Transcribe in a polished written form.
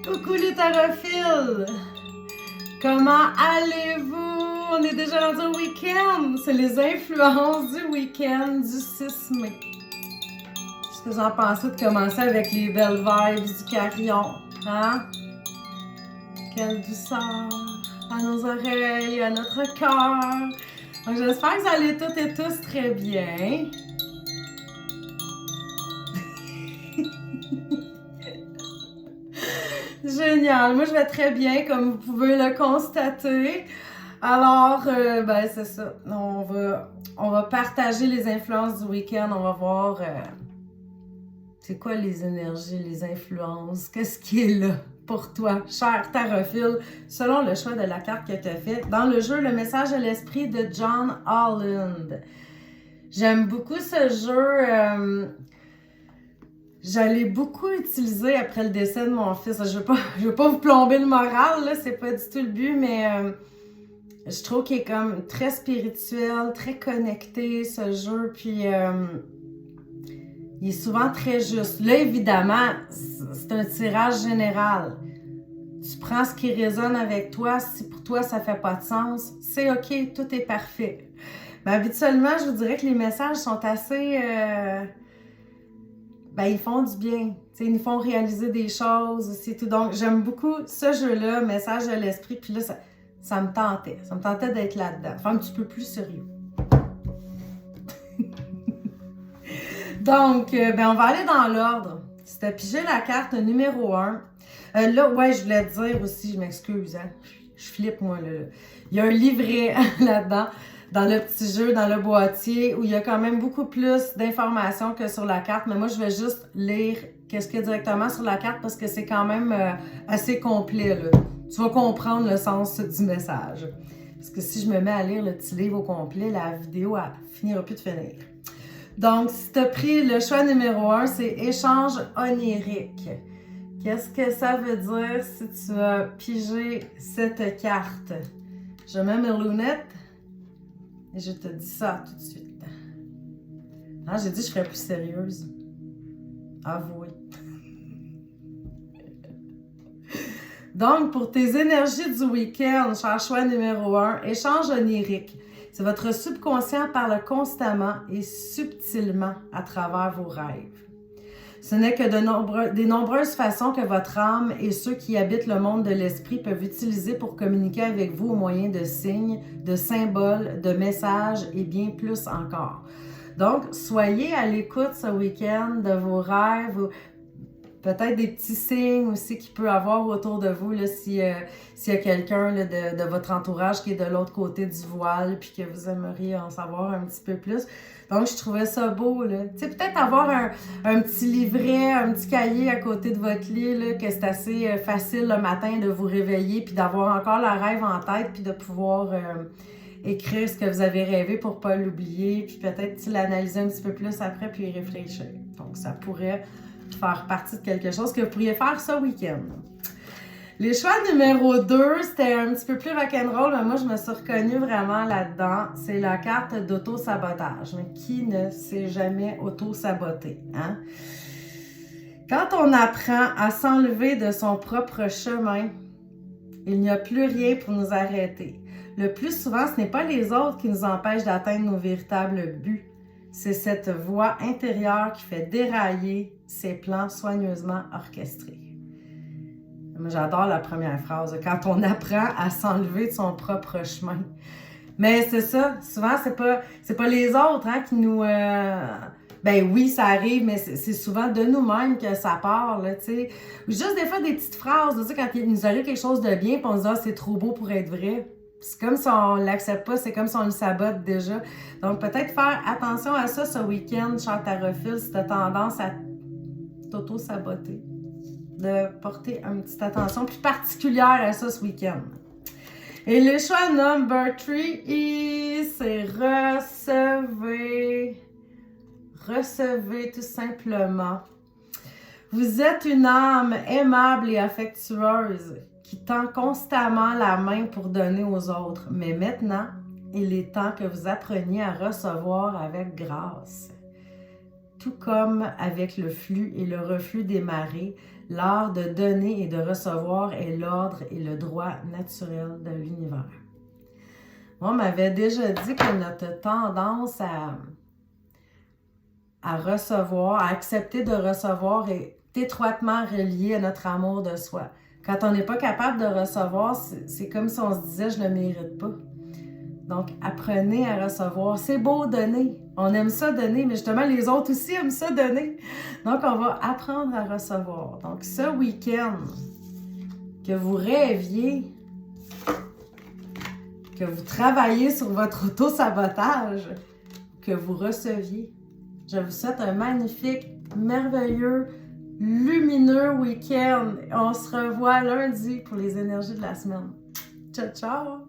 Coucou les tarophiles! Comment allez-vous? On est déjà rendu au week-end! C'est les influences du week-end du 6 mai. Qu'est-ce que vous en pensez de commencer avec les belles vibes du carillon? Hein? Quelle douceur à nos oreilles, à notre cœur! Donc j'espère que vous allez toutes et tous très bien. Génial! Moi, je vais très bien, comme vous pouvez le constater. Alors, ben, c'est ça. On va partager les influences du week-end. On va voir c'est quoi les énergies, les influences. Qu'est-ce qui est là pour toi, cher tarophile, selon le choix de la carte que tu as faite. Dans le jeu, le message de l'esprit de John Holland. J'aime beaucoup ce jeu. Je l'ai beaucoup utilisé après le décès de mon fils. Je veux pas vous plomber le moral, là, c'est pas du tout le but, mais je trouve qu'il est comme très spirituel, très connecté, ce jeu, puis il est souvent très juste. Là, évidemment, c'est un tirage général. Tu prends ce qui résonne avec toi, si pour toi ça fait pas de sens, c'est ok, tout est parfait. Mais habituellement, je vous dirais que les messages sont assez... ben, ils font du bien. T'sais, ils nous font réaliser des choses aussi. Tout. Donc, j'aime beaucoup ce jeu-là, message de l'esprit. Puis là, ça me tentait. Ça me tentait d'être là-dedans. Enfin, un petit peu plus sérieux. Donc, ben, on va aller dans l'ordre. Si tu as pigé la carte numéro 1. Là, ouais, je voulais te dire aussi, je m'excuse, hein. Je flippe, moi, là. Il y a un livret là-dedans, dans le petit jeu, dans le boîtier, où il y a quand même beaucoup plus d'informations que sur la carte. Mais moi, je vais juste lire qu'est-ce qu'il y a directement sur la carte parce que c'est quand même assez complet, là. Tu vas comprendre le sens du message. Parce que si je me mets à lire le petit livre au complet, la vidéo, elle finira plus de finir. Donc, si tu as pris le choix numéro 1, c'est échange onirique. Qu'est-ce que ça veut dire si tu as pigé cette carte? Je mets mes lunettes et je te dis ça tout de suite. Ah, j'ai dit que je serais plus sérieuse. Avouez. Donc, pour tes énergies du week-end, cher choix numéro 1, échange onirique. C'est votre subconscient parle constamment et subtilement à travers vos rêves. Ce n'est que des nombreuses façons que votre âme et ceux qui habitent le monde de l'esprit peuvent utiliser pour communiquer avec vous au moyen de signes, de symboles, de messages et bien plus encore. Donc, soyez à l'écoute ce week-end de vos rêves, peut-être des petits signes aussi qu'il peut y avoir autour de vous, là, s'il y a quelqu'un de votre entourage qui est de l'autre côté du voile puis que vous aimeriez en savoir un petit peu plus. Donc, je trouvais ça beau, là. Tu sais, peut-être avoir un petit livret, un petit cahier à côté de votre lit, là, que c'est assez facile le matin de vous réveiller puis d'avoir encore le rêve en tête puis de pouvoir écrire ce que vous avez rêvé pour pas l'oublier puis peut-être l'analyser un petit peu plus après puis y réfléchir. Donc, ça pourrait faire partie de quelque chose que vous pourriez faire ce week-end. Les choix numéro 2, c'était un petit peu plus rock'n'roll, mais moi, je me suis reconnue vraiment là-dedans. C'est la carte d'auto-sabotage. Mais qui ne s'est jamais auto-saboté, hein? Quand on apprend à s'enlever de son propre chemin, il n'y a plus rien pour nous arrêter. Le plus souvent, ce n'est pas les autres qui nous empêchent d'atteindre nos véritables buts. C'est cette voix intérieure qui fait dérailler ses plans soigneusement orchestrés. Moi, j'adore la première phrase, quand on apprend à s'enlever de son propre chemin. Mais c'est ça, souvent, c'est pas les autres hein, qui nous... Ben oui, ça arrive, mais c'est souvent de nous-mêmes que ça part, là, tu sais. Juste des fois, des petites phrases, tu sais, quand il nous arrive quelque chose de bien, puis on se dit « Ah, c'est trop beau pour être vrai ». C'est comme si on ne l'accepte pas, c'est comme si on le sabote déjà. Donc, peut-être faire attention à ça ce week-end, cher tarophile, si tu as tendance à t'auto-saboter. De porter une petite attention plus particulière à ça ce week-end. Et le choix number 3, c'est recevez. Recevez tout simplement. Vous êtes une âme aimable et affectueuse qui tend constamment la main pour donner aux autres. Mais maintenant, il est temps que vous appreniez à recevoir avec grâce. Tout comme avec le flux et le reflux des marées, L'art de donner et de recevoir est l'ordre et le droit naturel de l'univers. Moi, on m'avait déjà dit que notre tendance à recevoir, à accepter de recevoir est étroitement reliée à notre amour de soi. Quand on n'est pas capable de recevoir, c'est comme si on se disait « je ne le mérite pas ». Donc, apprenez à recevoir. C'est beau donner. On aime ça donner, mais justement, les autres aussi aiment ça donner. Donc, on va apprendre à recevoir. Donc, ce week-end, que vous rêviez, que vous travaillez sur votre auto-sabotage, que vous receviez. Je vous souhaite un magnifique, merveilleux, lumineux week-end. On se revoit lundi pour les énergies de la semaine. Ciao, ciao!